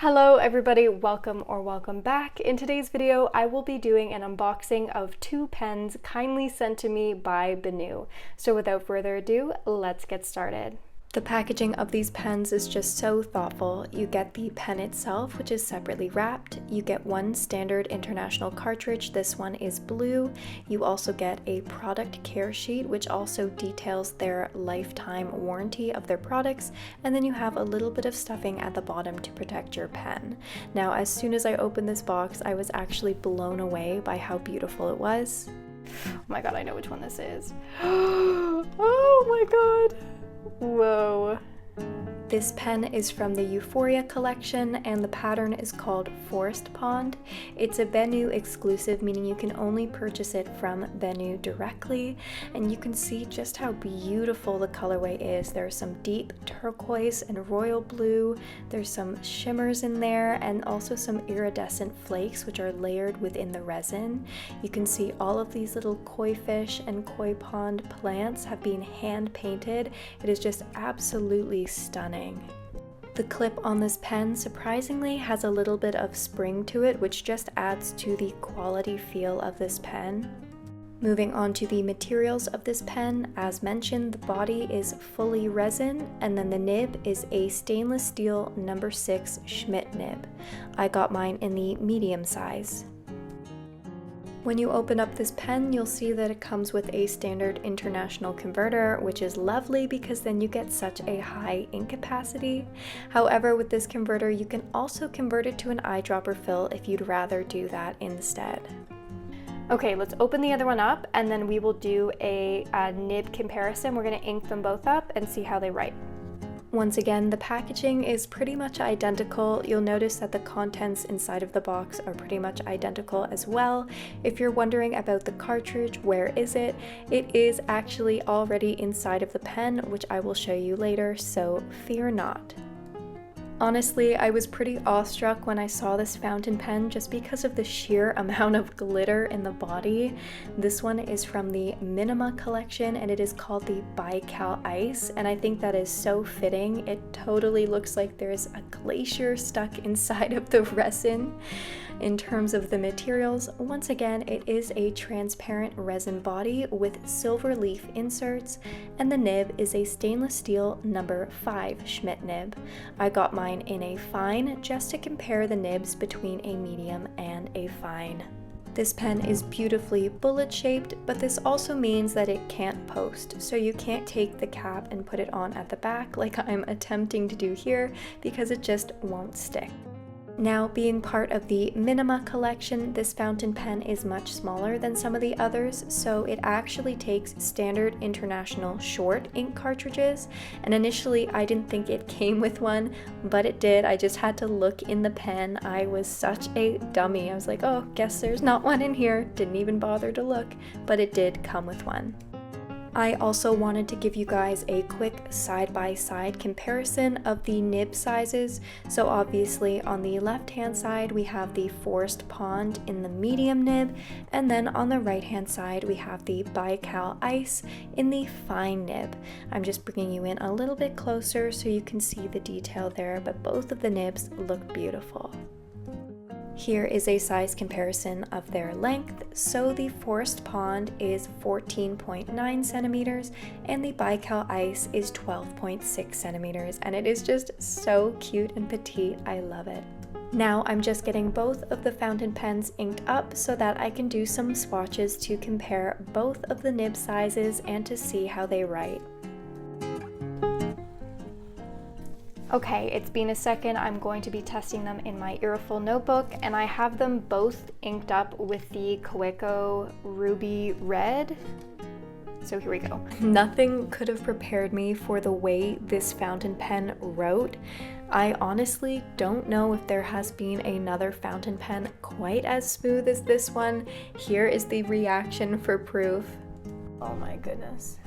Hello everybody, welcome back. In today's video, I will be doing an unboxing of two pens kindly sent to me by Benu. So without further ado, let's get started. The packaging of these pens is just so thoughtful. You get the pen itself, which is separately wrapped. You get one standard international cartridge. This one is blue. You also get a product care sheet, which also details their lifetime warranty of their products. And then you have a little bit of stuffing at the bottom to protect your pen. Now, as soon as I opened this box, I was actually blown away by how beautiful it was. Oh my god, I know which one this is. Oh my god. Whoa. This pen is from the Euphoria collection and the pattern is called Forest Pond. It's a Benu exclusive, meaning you can only purchase it from Benu directly, and you can see just how beautiful the colorway is. There's some deep turquoise and royal blue, there's some shimmers in there, and also some iridescent flakes which are layered within the resin. You can see all of these little koi fish and koi pond plants have been hand painted. It is just absolutely stunning. The clip on this pen surprisingly has a little bit of spring to it, which just adds to the quality feel of this pen. Moving on to the materials of this pen, as mentioned, the body is fully resin, and then the nib is a stainless steel No. 6 Schmidt nib. I got mine in the medium size. When you open up this pen, you'll see that it comes with a standard international converter, which is lovely because then you get such a high ink capacity. However, with this converter, you can also convert it to an eyedropper fill if you'd rather do that instead. Okay, let's open the other one up and then we will do a nib comparison. We're going to ink them both up and see how they write. Once again, the packaging is pretty much identical. You'll notice that the contents inside of the box are pretty much identical as well. If you're wondering about the cartridge, where is it? It is actually already inside of the pen, which I will show you later, so fear not. Honestly, I was pretty awestruck when I saw this fountain pen just because of the sheer amount of glitter in the body. This one is from the Minima collection and it is called the Baikal Ice, and I think that is so fitting. It totally looks like there's a glacier stuck inside of the resin. In terms of the materials, once again, it is a transparent resin body with silver leaf inserts, and the nib is a stainless steel No. 5 Schmidt nib. I got mine in a fine just to compare the nibs between a medium and a fine. This pen is beautifully bullet shaped, but this also means that it can't post, so you can't take the cap and put it on at the back like I'm attempting to do here because it just won't stick. Now, being part of the Minima collection, this fountain pen is much smaller than some of the others, so it actually takes standard international short ink cartridges, and initially I didn't think it came with one, but it did. I just had to look in the pen. I was such a dummy. I was like, oh, guess there's not one in here. Didn't even bother to look, but it did come with one. I also wanted to give you guys a quick side-by-side comparison of the nib sizes. So obviously on the left-hand side we have the Forest Pond in the medium nib, and then on the right-hand side we have the Baikal Ice in the fine nib. I'm just bringing you in a little bit closer so you can see the detail there, but both of the nibs look beautiful. Here is a size comparison of their length. So the Forest Pond is 14.9 centimeters and the Baikal Ice is 12.6 centimeters, and it is just so cute and petite. I love it. Now I'm just getting both of the fountain pens inked up so that I can do some swatches to compare both of the nib sizes and to see how they write. Okay, it's been a second. I'm going to be testing them in my Earful notebook, and I have them both inked up with the Kaweco Ruby Red. So here we go. Nothing could have prepared me for the way this fountain pen wrote. I honestly don't know if there has been another fountain pen quite as smooth as this one. Here is the reaction for proof. Oh my goodness.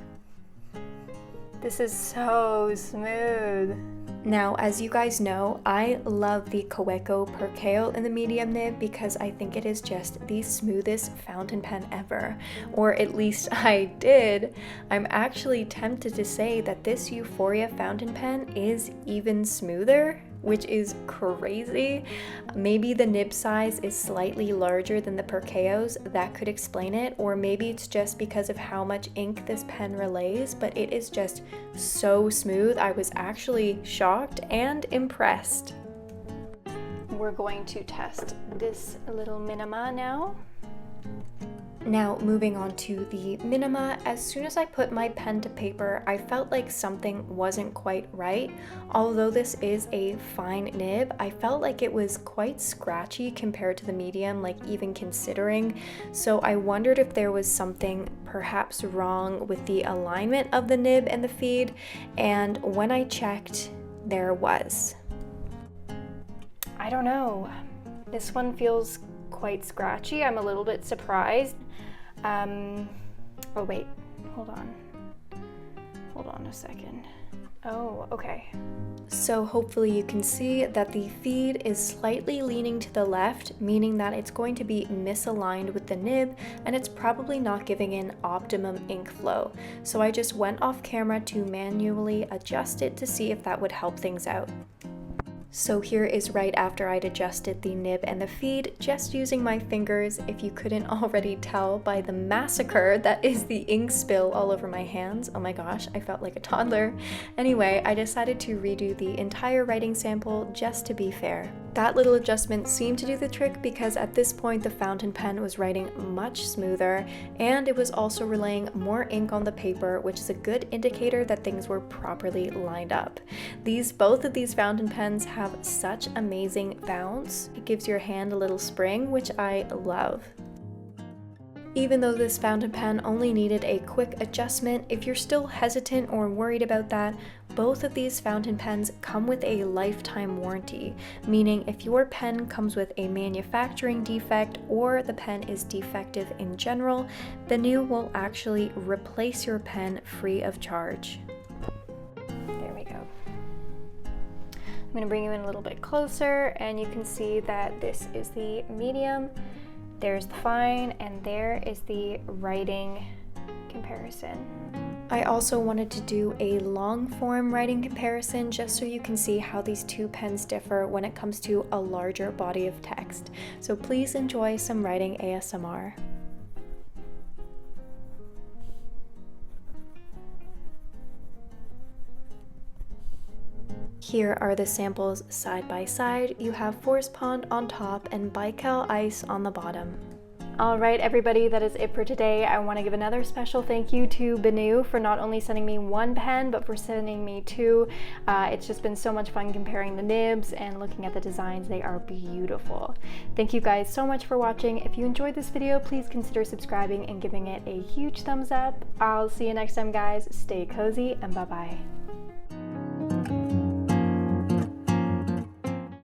This is so smooth. Now, as you guys know, I love the Kaweco Percale in the medium nib because I think it is just the smoothest fountain pen ever, or at least I did. I'm actually tempted to say that this Euphoria fountain pen is even smoother. which is crazy. Maybe the nib size is slightly larger than the Perkeo's, that could explain it, or maybe it's just because of how much ink this pen relays, but it is just so smooth. I was actually shocked and impressed. We're going to test this little Minima now. Now moving on to the Minima, as soon as I put my pen to paper, I felt like something wasn't quite right. Although this is a fine nib, I felt like it was quite scratchy compared to the medium, like even considering. So I wondered if there was something perhaps wrong with the alignment of the nib and the feed, and when I checked, there was. I don't know. This one feels quite scratchy. I'm a little bit surprised. Oh wait, hold on a second. Oh, okay. So hopefully you can see that the feed is slightly leaning to the left, meaning that it's going to be misaligned with the nib, and it's probably not giving an optimum ink flow. So I just went off camera to manually adjust it to see if that would help things out. So here is right after I'd adjusted the nib and the feed, just using my fingers, if you couldn't already tell by the massacre that is the ink spill all over my hands. Oh my gosh, I felt like a toddler. Anyway, I decided to redo the entire writing sample just to be fair. That little adjustment seemed to do the trick because at this point the fountain pen was writing much smoother, and it was also relaying more ink on the paper, which is a good indicator that things were properly lined up. Both of these fountain pens have such amazing bounce. It gives your hand a little spring, which I love. Even though this fountain pen only needed a quick adjustment, if you're still hesitant or worried about that, both of these fountain pens come with a lifetime warranty, meaning if your pen comes with a manufacturing defect or the pen is defective in general, Benu will actually replace your pen free of charge. There we go. I'm going to bring you in a little bit closer, and you can see that this is the medium. There's the fine, and there is the writing comparison. I also wanted to do a long form writing comparison just so you can see how these two pens differ when it comes to a larger body of text. So please enjoy some writing ASMR. Here are the samples side by side. You have Forest Pond on top and Baikal Ice on the bottom. Alright everybody, that is it for today. I want to give another special thank you to Benu for not only sending me one pen, but for sending me two. It's just been so much fun comparing the nibs and looking at the designs. They are beautiful. Thank you guys so much for watching. If you enjoyed this video, please consider subscribing and giving it a huge thumbs up. I'll see you next time guys. Stay cozy and bye bye.